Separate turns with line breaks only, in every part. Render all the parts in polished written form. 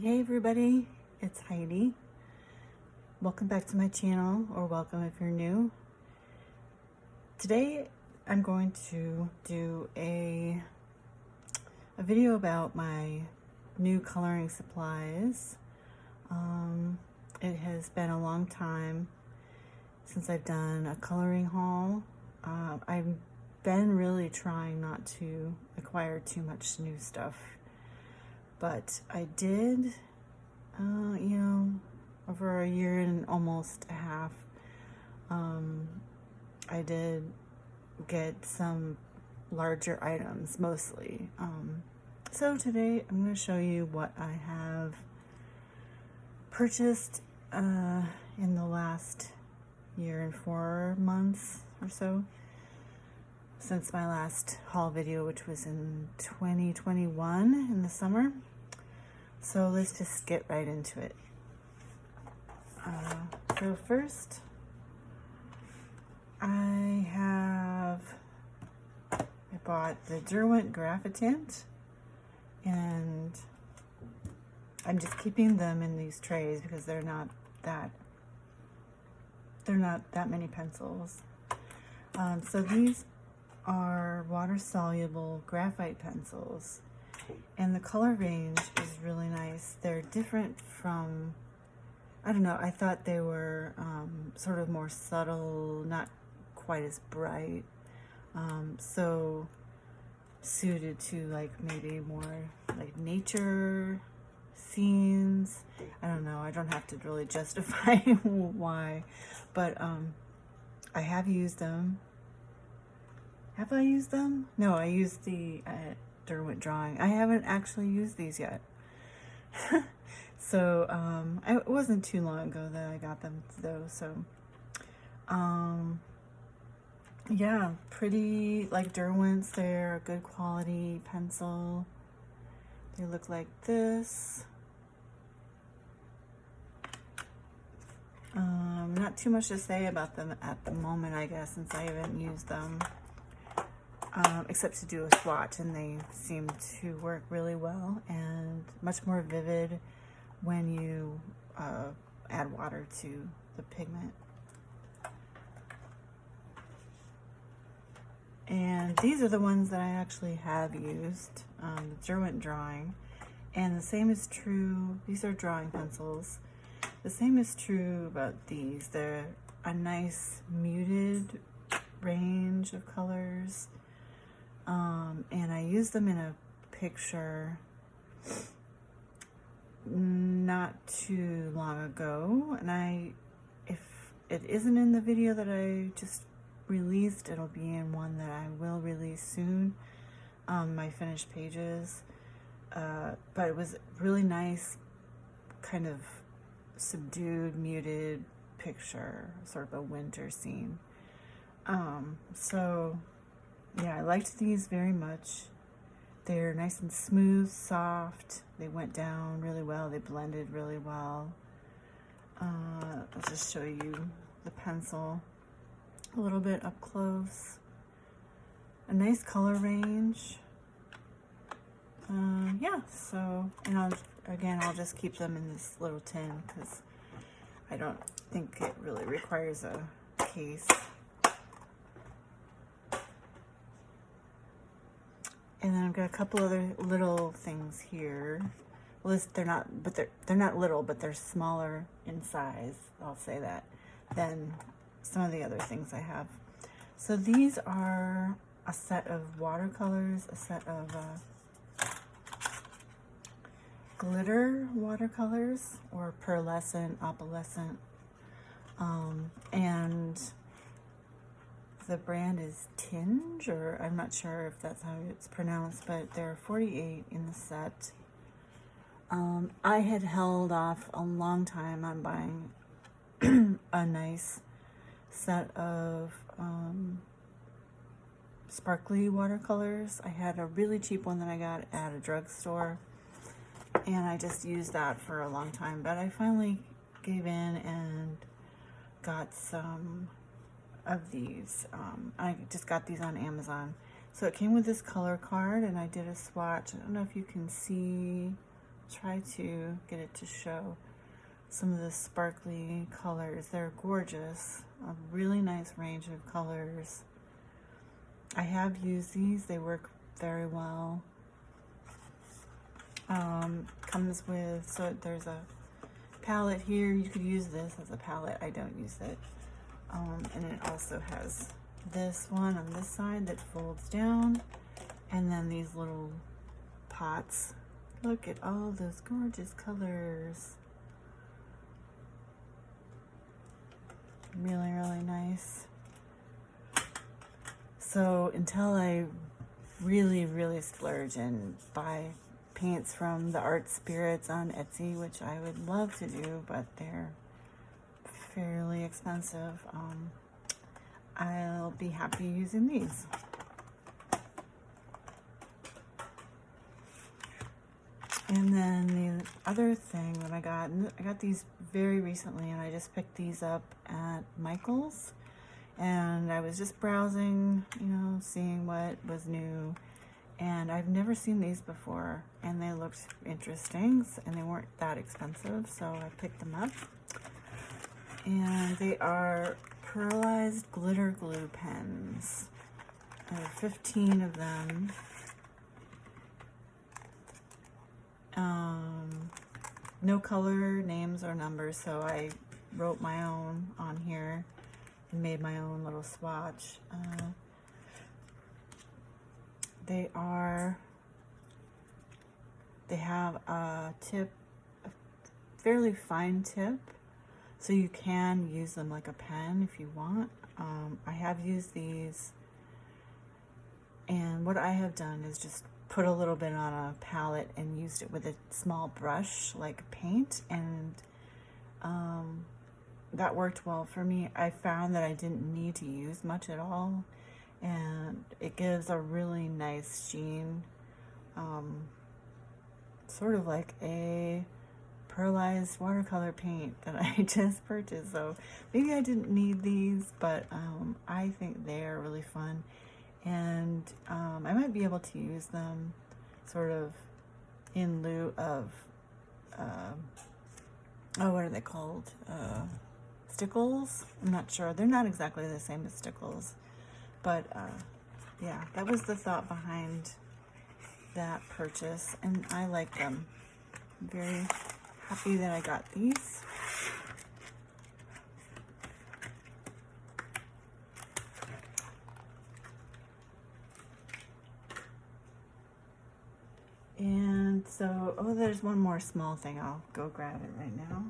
Hey everybody, it's Heidi. Welcome back to my channel, or welcome if you're new. Today I'm going to do a video about my new coloring supplies. It has been a long time since I've done a coloring haul. I've been really trying not to acquire too much new stuff. But I did, over a year and almost a half, I did get some larger items, mostly. So today I'm going to show you what I have purchased in the last year and 4 months or so, since my last haul video, which was in 2021 in the summer. So let's just get right into it. So first, I bought the Derwent Graphitint, and I'm just keeping them in these trays because they're not that many pencils. So these are water-soluble graphite pencils, and the color range is really nice. They're different from, I don't know, I thought they were sort of more subtle, not quite as bright, so suited to like maybe more like nature scenes. I don't know, I don't have to really justify why, but I have used them. Have I used them? No, I used the Derwent drawing. I haven't actually used these yet. So it wasn't too long ago that I got them though. So yeah, pretty like Derwent's. They're a good quality pencil. They look like this. Not too much to say about them at the moment, I guess, since I haven't used them. Except to do a swatch, and they seem to work really well and much more vivid when you add water to the pigment. And these are the ones that I actually have used, the Derwent drawing, and the same is true, these are drawing pencils. The same is true about these. They're a nice muted range of colors. And I used them in a picture not too long ago, and if it isn't in the video that I just released, it'll be in one that I will release soon, my finished pages. But it was really nice, kind of subdued, muted picture, sort of a winter scene. So yeah, I liked these very much. They're nice and smooth, soft. They went down really well. They blended really well. I'll just show you the pencil a little bit up close. A nice color range. Yeah, so, and I'll just keep them in this little tin because I don't think it really requires a case. And then I've got a couple other little things here. Well, they're not little, but they're smaller in size, I'll say that, than some of the other things I have. So these are a set of watercolors, a set of glitter watercolors, or pearlescent, opalescent, and the brand is Tinge, or I'm not sure if that's how it's pronounced, but there are 48 in the set. I had held off a long time on buying a nice set of sparkly watercolors. I had a really cheap one that I got at a drugstore, and I just used that for a long time, but I finally gave in and got some of these. I just got these on Amazon. So it came with this color card, and I did a swatch. I don't know if you can see, try to get it to show some of the sparkly colors. They're gorgeous, a really nice range of colors. I have used these, they work very well. Comes with, so there's a palette here. You could use this as a palette. I don't use it. And it also has this one on this side that folds down, and then these little pots. Look at all those gorgeous colors. Really, really nice. So until I really splurge and buy paints from the Art Spirits on Etsy, which I would love to do, but they're fairly expensive, I'll be happy using these. And then the other thing that I got these very recently, and I just picked these up at Michael's, and I was just browsing, you know, seeing what was new, and I've never seen these before, and they looked interesting, and they weren't that expensive, so I picked them up. And they are pearlized glitter glue pens. There are 15 of them. No color names or numbers, so I wrote my own on here and made my own little swatch. They have a tip, a fairly fine tip, so you can use them like a pen if you want. I have used these, and what I have done is just put a little bit on a palette and used it with a small brush like paint, and that worked well for me. I found that I didn't need to use much at all, and it gives a really nice sheen, sort of like a pearlized watercolor paint that I just purchased. So maybe I didn't need these, but I think they're really fun, and I might be able to use them sort of in lieu of what are they called, stickles? I'm not sure. They're not exactly the same as stickles, but yeah, that was the thought behind that purchase, and I like them. I'm very happy that I got these. And so, oh, there's one more small thing. I'll go grab it right now.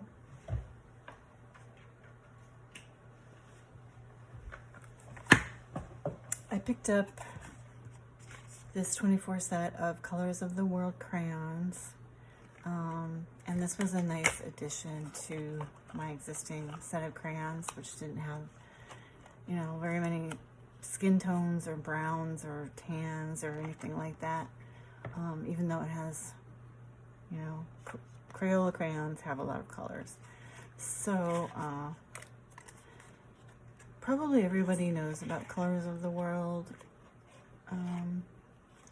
I picked up this 24 set of Colors of the World crayons, and this was a nice addition to my existing set of crayons, which didn't have, you know, very many skin tones or browns or tans or anything like that, even though it has, you know, Crayola crayons have a lot of colors. So probably everybody knows about Colors of the World.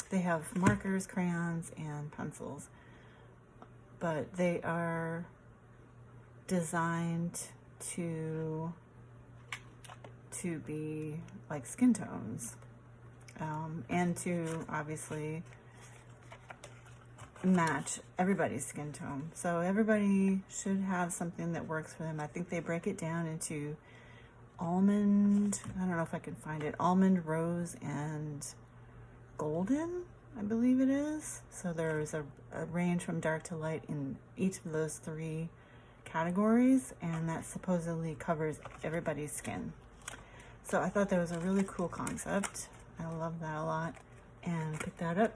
They have markers, crayons, and pencils, but they are designed to be like skin tones, and to obviously match everybody's skin tone. So everybody should have something that works for them. I think they break it down into almond, I don't know if I can find it, almond, rose, and golden, I believe it is. So there's a range from dark to light in each of those three categories, and that supposedly covers everybody's skin. So I thought that was a really cool concept. I love that a lot, and picked that up.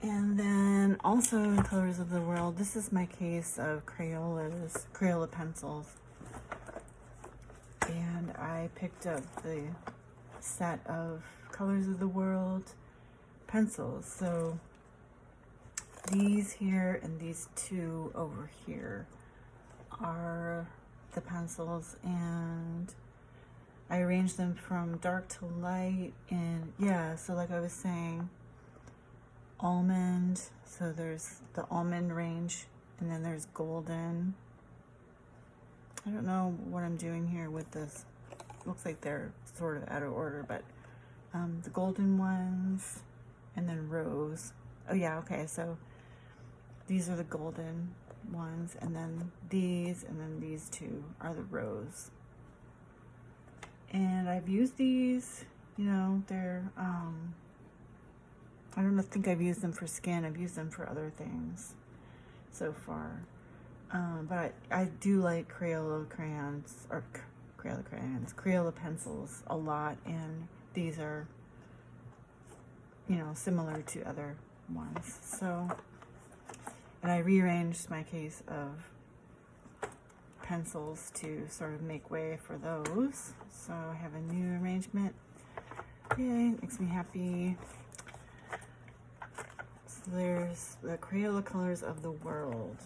And then also in Colors of the World, this is my case of Crayola Pencils. And I picked up the set of Colors of the World pencils. So these here and these two over here are the pencils, and I arranged them from dark to light. And yeah, so like I was saying, almond. So there's the almond range, and then there's golden. I don't know what I'm doing here with this. Looks like they're sort of out of order, but the golden ones, and then rose. Oh yeah, okay, so these are the golden ones, and then these two are the rose. And I've used these, you know, they're, I don't think I've used them for skin. I've used them for other things so far. But I do like Crayola crayons, or Crayola pencils a lot, and these are, you know, similar to other ones. So, and I rearranged my case of pencils to sort of make way for those. So I have a new arrangement. Yay, makes me happy. So there's the Crayola Colors of the World.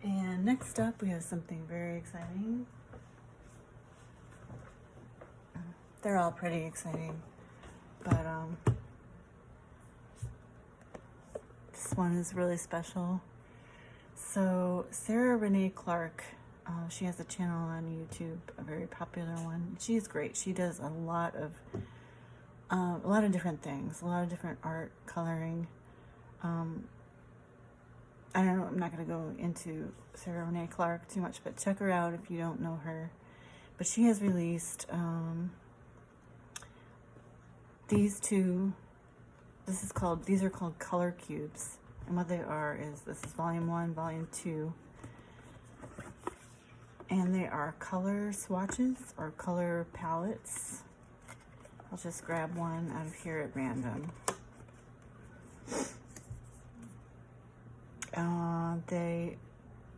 And next up we have something very exciting. They're all pretty exciting, but this one is really special. So Sarah Renee Clark, she has a channel on YouTube, a very popular one. She's great. She does a lot of different things, a lot of different art, coloring. I don't know, I'm not going to go into Sarah Renee Clark too much, but check her out if you don't know her. But she has released these two. These are called color cubes. And what they are is, this is volume 1, volume 2. And they are color swatches or color palettes. I'll just grab one out of here at random.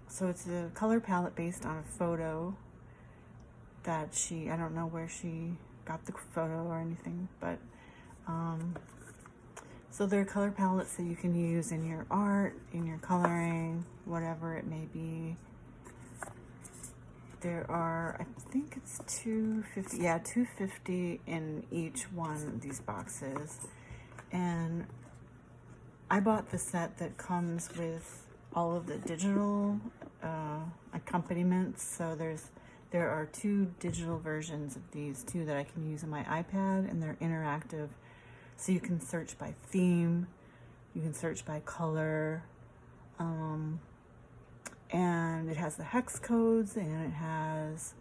So it's a color palette based on a photo that I don't know where she got the photo or anything, but so they're color palettes that you can use in your art, in your coloring, whatever it may be. There are, I think it's 250, yeah, 250 in each one of these boxes. And I bought the set that comes with all of the digital accompaniments. So there are 2 digital versions of these, 2 that I can use on my iPad, and they're interactive. So you can search by theme, you can search by color, and it has the hex codes, and it has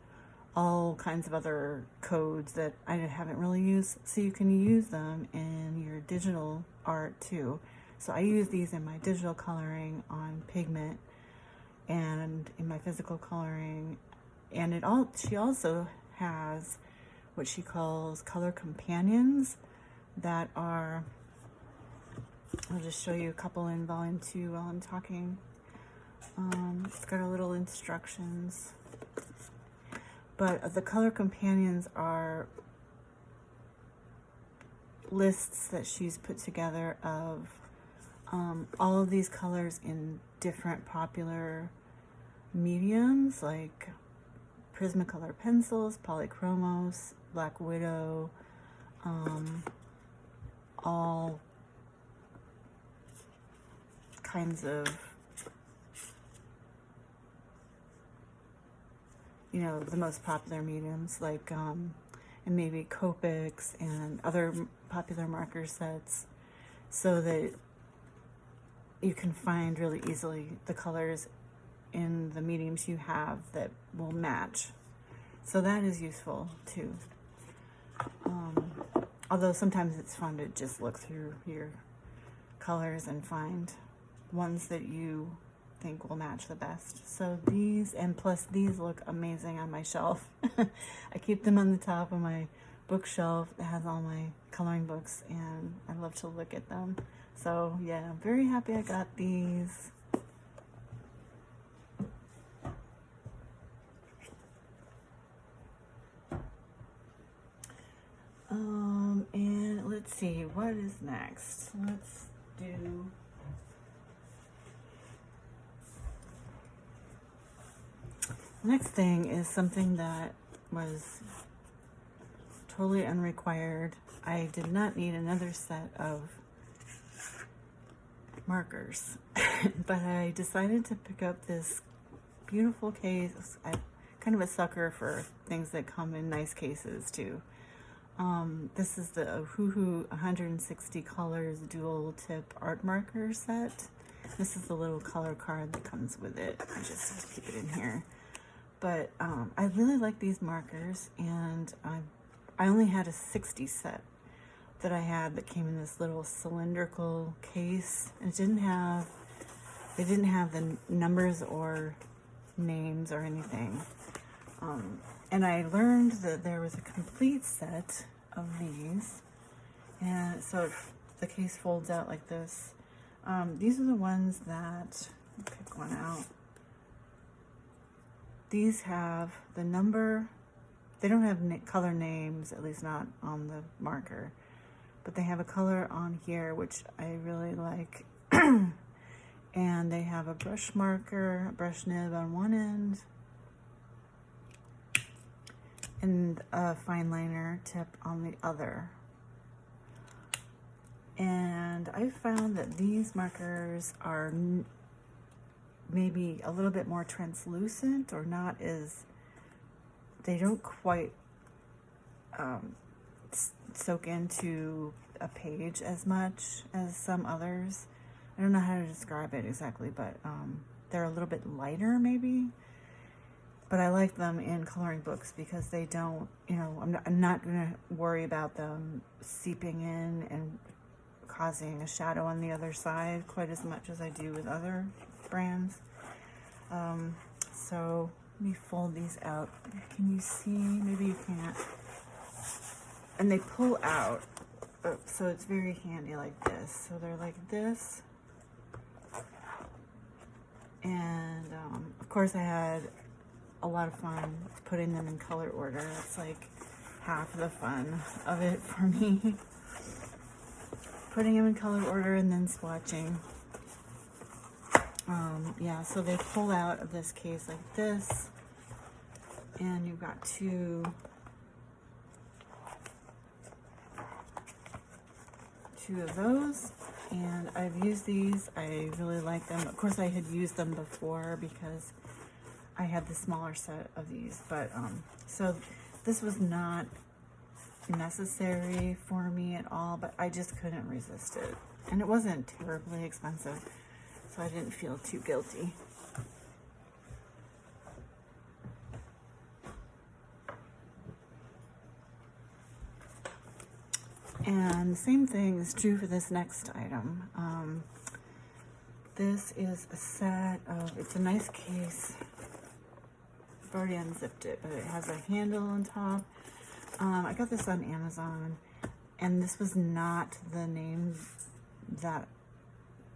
all kinds of other codes that I haven't really used. So you can use them in your digital art too. So I use these in my digital coloring on pigment and in my physical coloring. And she also has what she calls color companions that are, I'll just show you a couple in volume 2 while I'm talking. It's got a little instructions. But the color companions are lists that she's put together of all of these colors in different popular mediums, like Prismacolor pencils, Polychromos, Black Widow, all kinds of, you know, the most popular mediums, like and maybe Copics and other popular marker sets, so that you can find really easily the colors in the mediums you have that will match. So that is useful too. Although sometimes it's fun to just look through your colors and find ones that you think will match the best. So these, and plus these look amazing on my shelf. I keep them on the top of my bookshelf that has all my coloring books, and I love to look at them. So yeah, I'm very happy I got these. And let's see, what is next? Let's do next thing is something that was totally unrequired. I did not need another set of markers, but I decided to pick up this beautiful case. I'm kind of a sucker for things that come in nice cases too. This is the Ohuhu 160 Colors Dual Tip Art Marker Set. This is the little color card that comes with it. I just keep it in here. But I really like these markers, and I only had a 60 set that I had that came in this little cylindrical case. It didn't have, they didn't have the numbers or names or anything. And I learned that there was a complete set of these, and so the case folds out like this. These are the ones that, I'll pick one out. These have the number, they don't have color names, at least not on the marker, but they have a color on here, which I really like. And they have a brush marker, a brush nib on one end, and a fine liner tip on the other. And I found that these markers are maybe a little bit more translucent, or not as, they don't quite soak into a page as much as some others. I don't know how to describe it exactly, but they're a little bit lighter maybe. But I like them in coloring books because they don't, you know, I'm not going to worry about them seeping in and causing a shadow on the other side quite as much as I do with other brands. So let me fold these out. Can you see? Maybe you can't. And they pull out, so it's very handy like this. So they're like this. And of course I had a lot of fun putting them in color order. It's like half the fun of it for me. Putting them in color order and then swatching. Yeah, so they pull out of this case like this, and you've got two of those, and I've used these. I really like them. Of course I had used them before because I had the smaller set of these, but so this was not necessary for me at all, but I just couldn't resist it, and it wasn't terribly expensive, so I didn't feel too guilty. And the same thing is true for this next item. This is a set of, it's a nice case. I've already unzipped it, but it has a handle on top. I got this on Amazon, and this was not the name that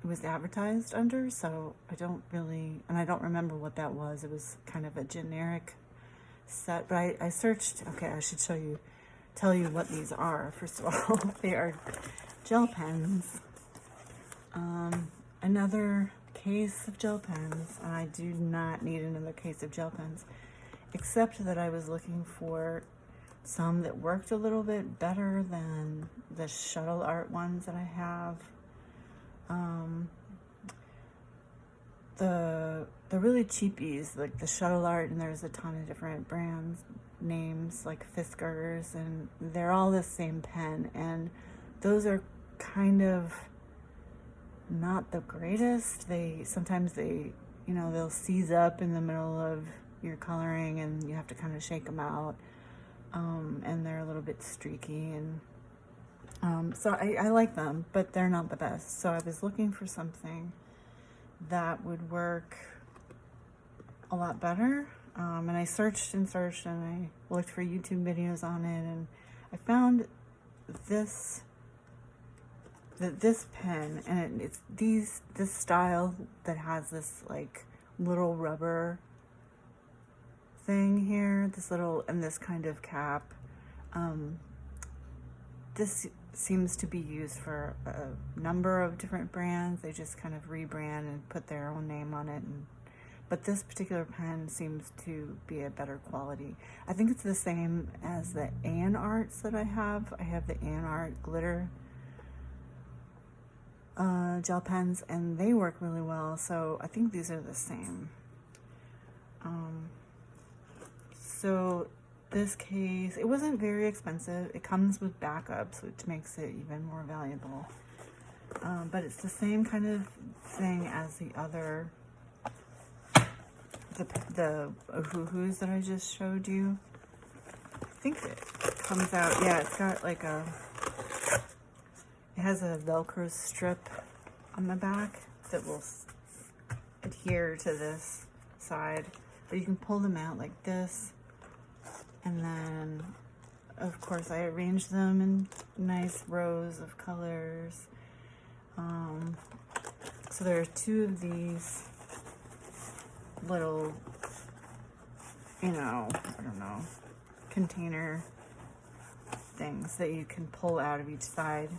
it was advertised under, so I don't really, and I don't remember what that was. It was kind of a generic set, but I searched. Okay, I should tell you what these are. First of all, they are gel pens. Another case of gel pens, and I do not need another case of gel pens, except that I was looking for some that worked a little bit better than the shuttle art ones that I have. The really cheapies, like the shuttle art, and there's a ton of different brands names like Fiskars, and they're all the same pen, and those are kind of not the greatest. Sometimes they, you know, they'll seize up in the middle of your coloring, and you have to kind of shake them out. And they're a little bit streaky, and so I like them, but they're not the best. So I was looking for something that would work a lot better, and I searched and searched, and I looked for YouTube videos on it, and I found this pen, and it's this style that has this like little rubber thing here, this little, and this kind of cap. This seems to be used for a number of different brands. They just kind of rebrand and put their own name on it and but this particular pen seems to be a better quality. I think it's the same as the Arts that I have. I have the Art glitter gel pens, and they work really well, so I think these are the same. So this case, it wasn't very expensive. It comes with backups, which makes it even more valuable. But it's the same kind of thing as the other, the Ohuhus that I just showed you. I think it comes out, yeah, it's got like it has a Velcro strip on the back that will adhere to this side. But you can pull them out like this. And then, of course, I arranged them in nice rows of colors. So there are 2 of these little, I don't know, container things that you can pull out of each side.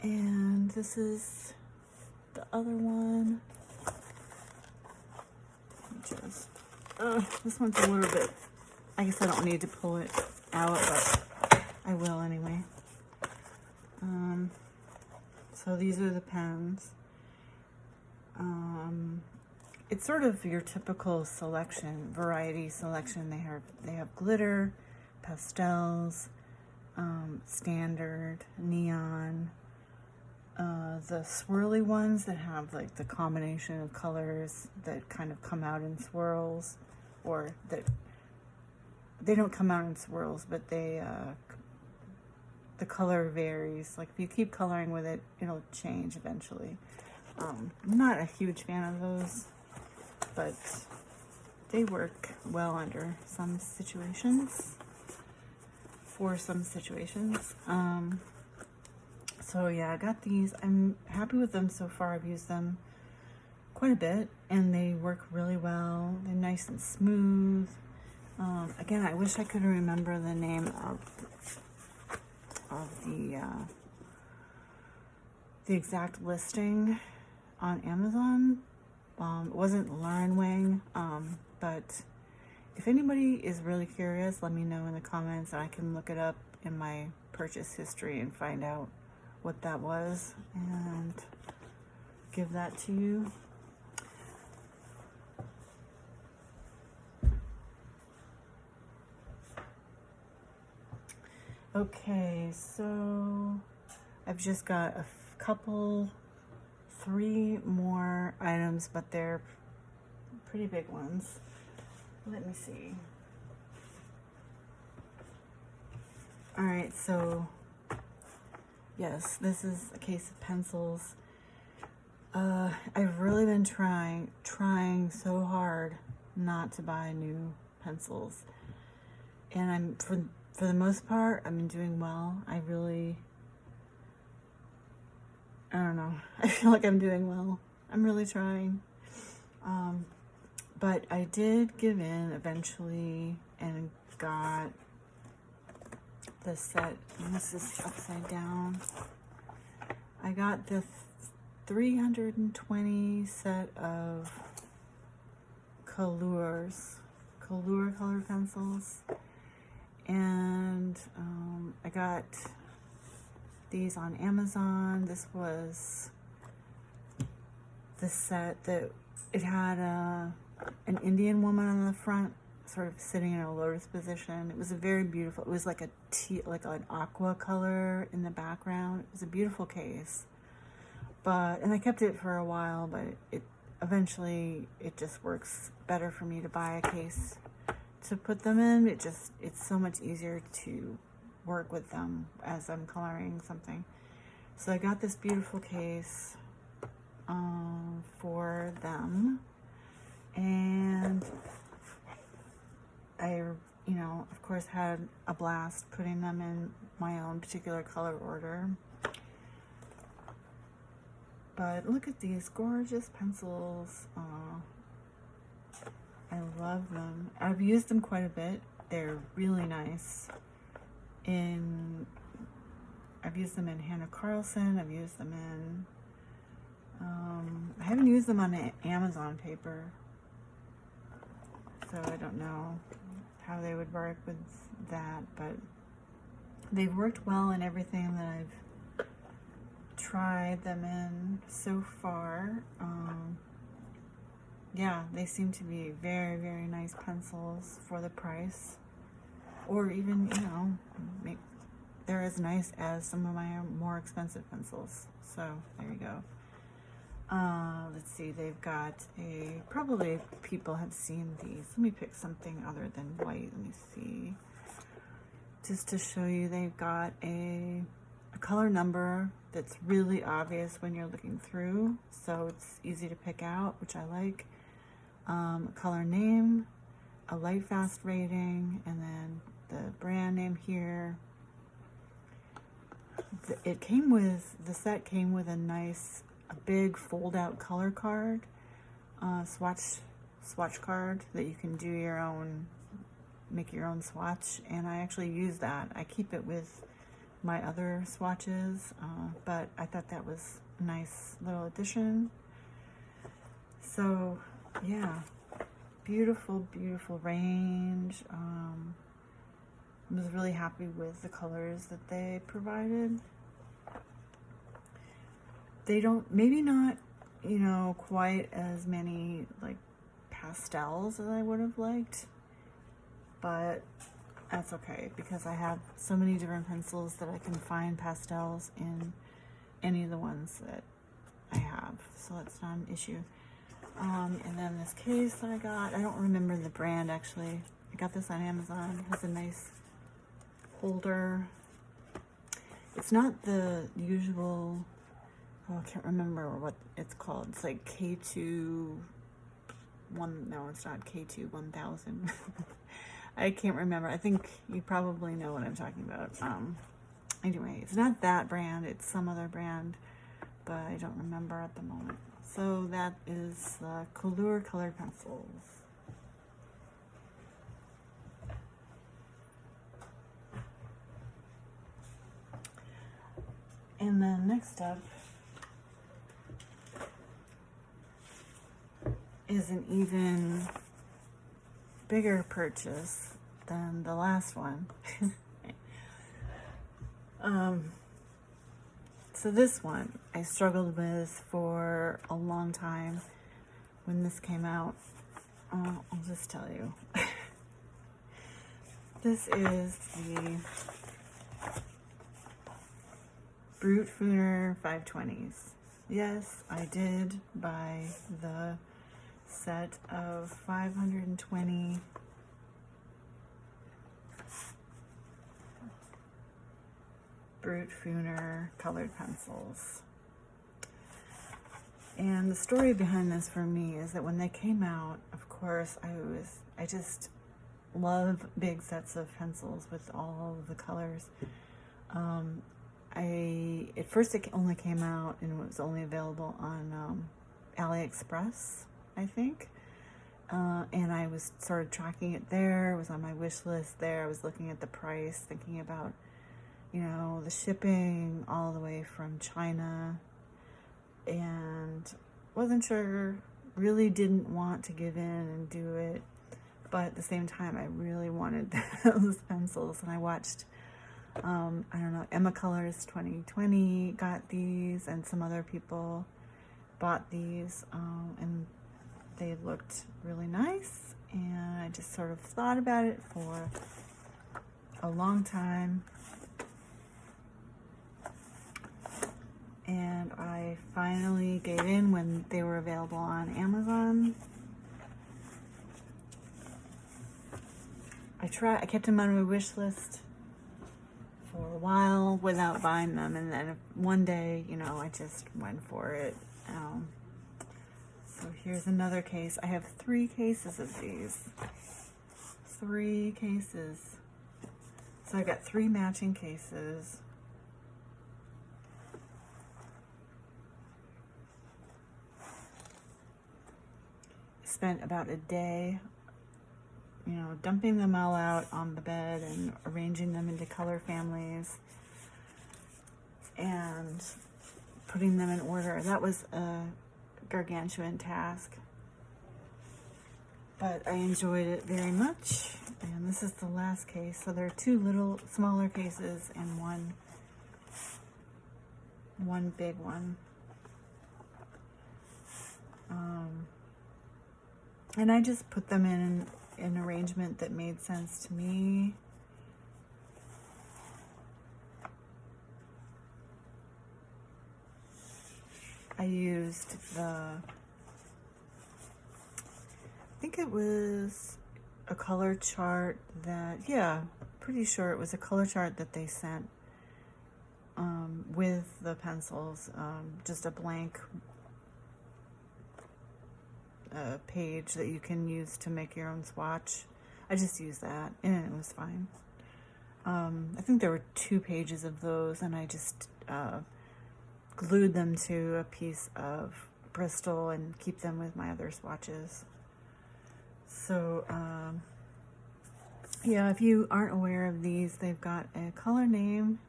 And this is the other one. This one's a little bit, I guess I don't need to pull it out, but I will anyway. So these are the pens. It's sort of your typical variety selection. They have glitter, pastels, standard, neon, the swirly ones that have like the combination of colors that kind of come out in swirls, or that they don't come out in swirls, but they the color varies. Like if you keep coloring with it, it'll change eventually. I'm not a huge fan of those, but they work well under some situations, for some situations. So yeah, I got these. I'm happy with them so far. I've used them quite a bit, and they work really well. They're nice and smooth. Again, I wish I could remember the name of the exact listing on Amazon. It wasn't Lauren Wang, but if anybody is really curious, let me know in the comments, and I can look it up in my purchase history and find out what that was and give that to you. Okay, so I've just got a couple, 3 more items, but they're pretty big ones. Let me see. All right, so yes, this is a case of pencils. I've really been trying so hard not to buy new pencils, and for the most part, I've been doing well. I don't know. I feel like I'm doing well. I'm really trying. But I did give in eventually and got the set. And this is upside down. I got the 320 set of Color color pencils. And I got these on Amazon. This was the set that it had an Indian woman on the front, sort of sitting in a lotus position. It was a very beautiful, it was like like an aqua color in the background. It was a beautiful case. And I kept it for a while, but eventually it just works better for me to buy a case to put them in. It's so much easier to work with them as I'm coloring something. So I got this beautiful case for them, and I, of course, had a blast putting them in my own particular color order. But look at these gorgeous pencils. I love them. I've used them quite a bit. They're really nice. I've used them in Hannah Carlson. I've used them in I haven't used them on Amazon paper, so I don't know how they would work with that, but they've worked well in everything that I've tried them in so far. Yeah, they seem to be very, very nice pencils for the price, or even, you know, they're as nice as some of my more expensive pencils. So there you go. Let's see, they've got probably people have seen these. Let me pick something other than white. Let me see. Just to show you, they've got a color number that's really obvious when you're looking through, so it's easy to pick out, which I like. A color name, a light fast rating, and then the brand name here. The set came with a big fold out color card, swatch card that you can do your own, make your own swatch, and I actually use that. I keep it with my other swatches, but I thought that was a nice little addition. So yeah, beautiful, beautiful range. I was really happy with the colors that they provided. They don't, maybe not, you know, quite as many like pastels as I would have liked, but that's okay because I have so many different pencils that I can find pastels in any of the ones that I have, so that's not an issue. And then this case that I got, I don't remember the brand actually. I got this on Amazon. It has a nice holder. It's not the usual, oh, I can't remember what it's called. It's like K2 1, no, it's not K2 1000. I can't remember. I think you probably know what I'm talking about. Anyway, it's not that brand, it's some other brand, but I don't remember at the moment. So that is the Crayola colored pencils. And then next up is an even bigger purchase than the last one. So this one I struggled with for a long time when this came out. I'll just tell you. This is the Brut Faber 520s. Yes, I did buy the set of 520 Brut Faber colored pencils. And the story behind this for me is that when they came out, of course, I just love big sets of pencils with all of the colors. At first it only came out and it was only available on AliExpress, I think. And I was sort of tracking it there. It was on my wish list there. I was looking at the price, thinking about, you know, the shipping all the way from China, and wasn't sure, really didn't want to give in and do it, but at the same time I really wanted those pencils. And I watched I don't know, Emma Colors 2020 got these, and some other people bought these, and they looked really nice, and I just sort of thought about it for a long time, and I finally gave in when they were available on Amazon. I kept them on my wish list for a while without buying them, and then one day, you know, I just went for it. So here's another case. I have 3 cases of these. 3 cases. So I got 3 matching cases. Spent about a day, you know, dumping them all out on the bed and arranging them into color families, and putting them in order. That was a gargantuan task, but I enjoyed it very much. And this is the last case. So there are two little smaller cases and one big one. And I just put them in an arrangement that made sense to me. I used I think it was a color chart that, yeah, pretty sure it was a color chart that they sent with the pencils, just a blank page that you can use to make your own swatch. I just used that and it was fine. I think there were 2 pages of those, and I just glued them to a piece of Bristol and keep them with my other swatches. So yeah, if you aren't aware of these, they've got a color name,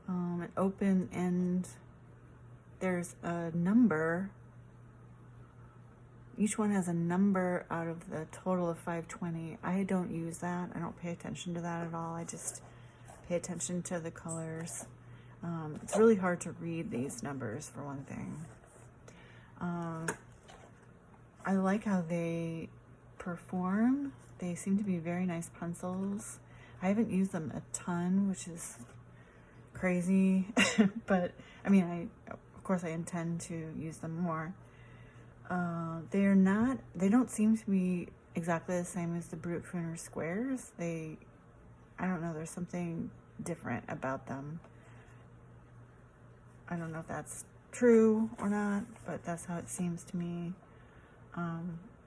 an open end, there's a number. Each one has a number out of the total of 520. I don't use that. I don't pay attention to that at all. I just pay attention to the colors. It's really hard to read these numbers, for one thing. I like how they perform. They seem to be very nice pencils. I haven't used them a ton, which is crazy, but I mean, of course I intend to use them more. They don't seem to be exactly the same as the Brut Faber squares. I don't know, there's something different about them. I don't know if that's true or not, but that's how it seems to me.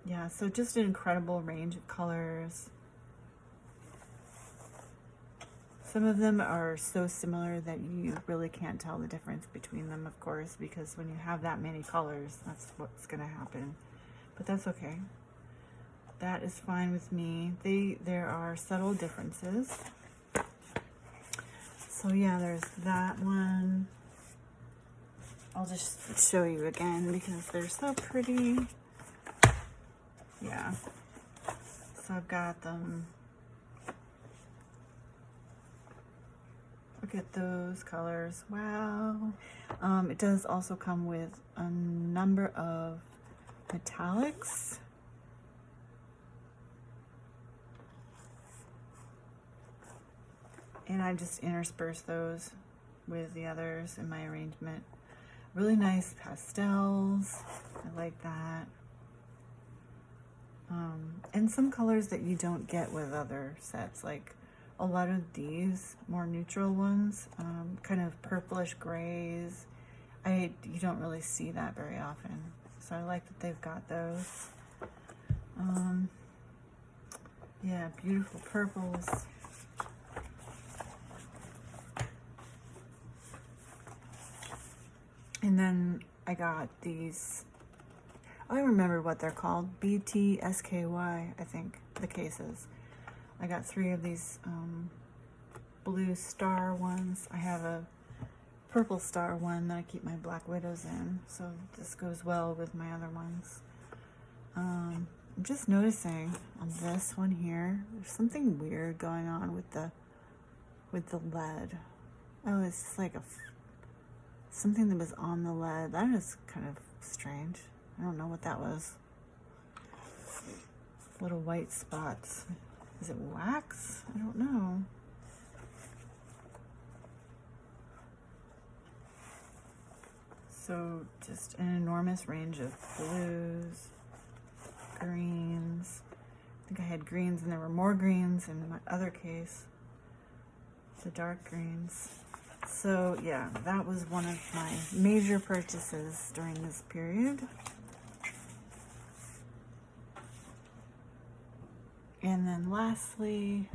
Yeah, so just an incredible range of colors. Some of them are so similar that you really can't tell the difference between them, of course, because when you have that many colors, that's what's going to happen. But that's okay. That is fine with me. There are subtle differences. So yeah, there's that one. I'll just show you again because they're so pretty. Yeah. So I've got them. Look at those colors. Wow. It does also come with a number of metallics. And I just interspersed those with the others in my arrangement. Really nice pastels. I like that. And some colors that you don't get with other sets, like a lot of these more neutral ones, kind of purplish grays. You don't really see that very often. So I like that they've got those. Yeah, beautiful purples. And then I got these, I remember what they're called, BTSKY, I think, the cases. I got 3 of these blue star ones. I have a purple star one that I keep my Black Widows in, so this goes well with my other ones. I'm just noticing on this one here, there's something weird going on with the lead. Oh, it's just like something that was on the lead. That is kind of strange. I don't know what that was. Little white spots. Is it wax? I don't know. So just an enormous range of blues, greens. I think I had greens and there were more greens in my other case. The dark greens. So yeah, that was one of my major purchases during this period. And then lastly,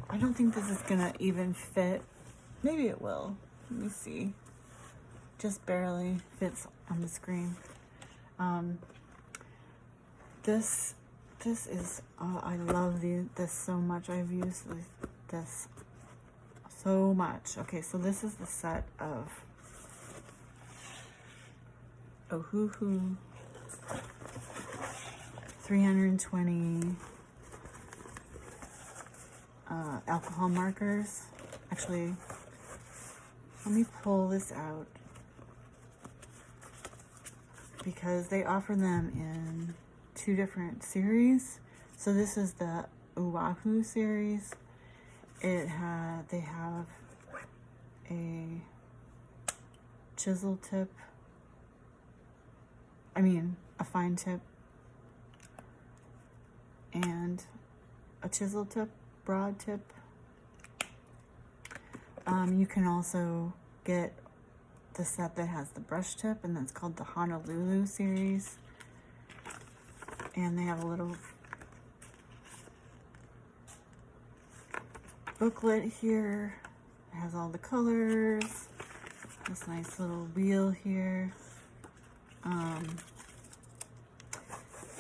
I don't think this is gonna even fit. Maybe it will. Let me see. Just barely fits on the screen. This This is, I love this so much. I've used this so much. Okay, so this is the set of Ohuhu 320 alcohol markers. Actually, let me pull this out because they offer them in 2 different series. So this is the Oahu series. They have a chisel tip, a fine tip, and a chisel tip, broad tip. You can also get the set that has the brush tip, and that's called the Honolulu series. And they have a little booklet here. It has all the colors. This nice little wheel here.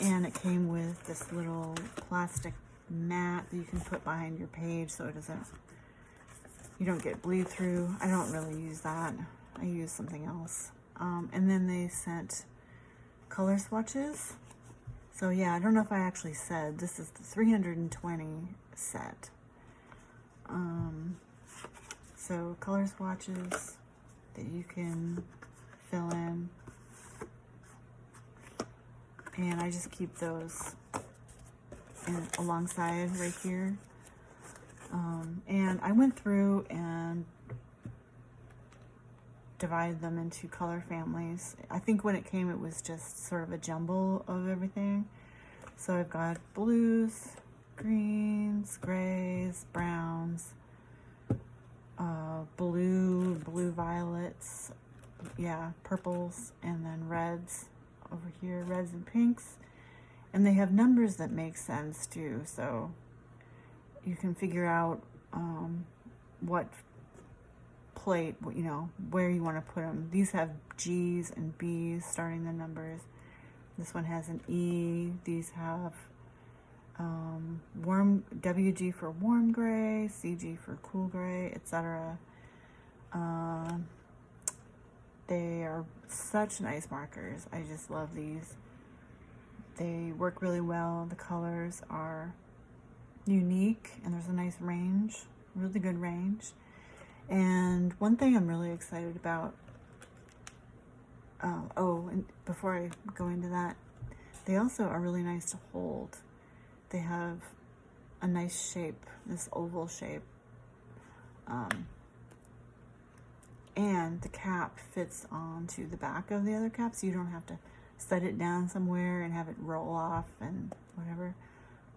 And it came with this little plastic mat that you can put behind your page so you don't get bleed through. I don't really use that. I use something else. And then they sent color swatches. So yeah, I don't know if I actually said, this is the 320 set. So color swatches that you can fill in. And I just keep those alongside right here. And I went through and divided them into color families. I think when it came, it was just sort of a jumble of everything. So I've got blues, greens, grays, browns, blue violets, yeah, purples, and then reds over here, reds and pinks. And they have numbers that make sense too, so you can figure out what plate, where you want to put them. These have G's and B's starting the numbers. This one has an E. These have WG for warm gray, CG for cool gray, etc. They are such nice markers. I just love these. They work really well. The colors are unique, and there's a nice range, really good range. And one thing I'm really excited about, and before I go into that, they also are really nice to hold. They have a nice shape, this oval shape. And the cap fits onto the back of the other cap, so you don't have to set it down somewhere and have it roll off and whatever.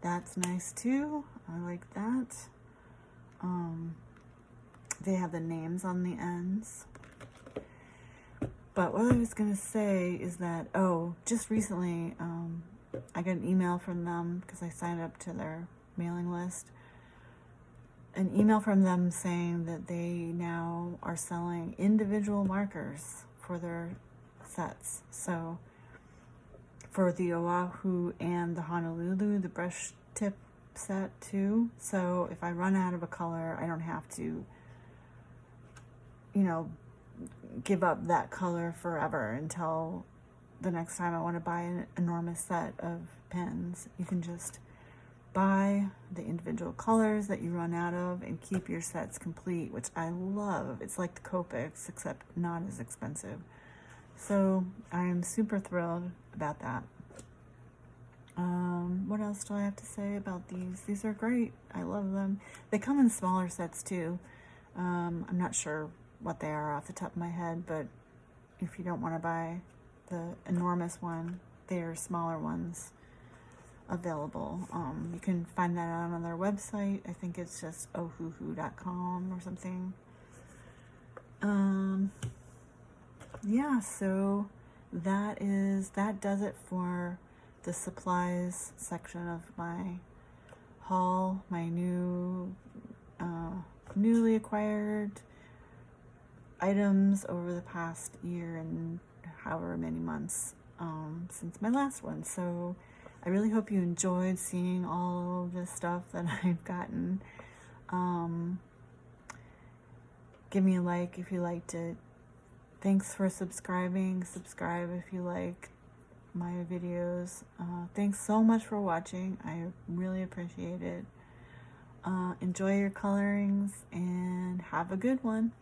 That's nice too. I like that. They have the names on the ends. But what I was gonna say is that, just recently, I got an email from them because I signed up to their mailing list. An email from them saying that they now are selling individual markers for their sets. So for the Oahu and the Honolulu, the brush tip set too. So if I run out of a color, I don't have to, give up that color forever until the next time I want to buy an enormous set of pens. You can just buy the individual colors that you run out of and keep your sets complete, which I love. It's like the Copics, except not as expensive. So I am super thrilled about that. What else do I have to say about these? These are great. I love them. They come in smaller sets too. I'm not sure what they are off the top of my head, but if you don't want to buy the enormous one, there are smaller ones available. You can find that out on their website. I think it's just ohuhu.com or something. Yeah, so that does it for the supplies section of my haul, my newly acquired items over the past year and however many months since my last one. So I really hope you enjoyed seeing all of this stuff that I've gotten. Give me a like if you liked it. Thanks for subscribing. Subscribe if you like my videos. Thanks so much for watching. I really appreciate it. Enjoy your colorings and have a good one.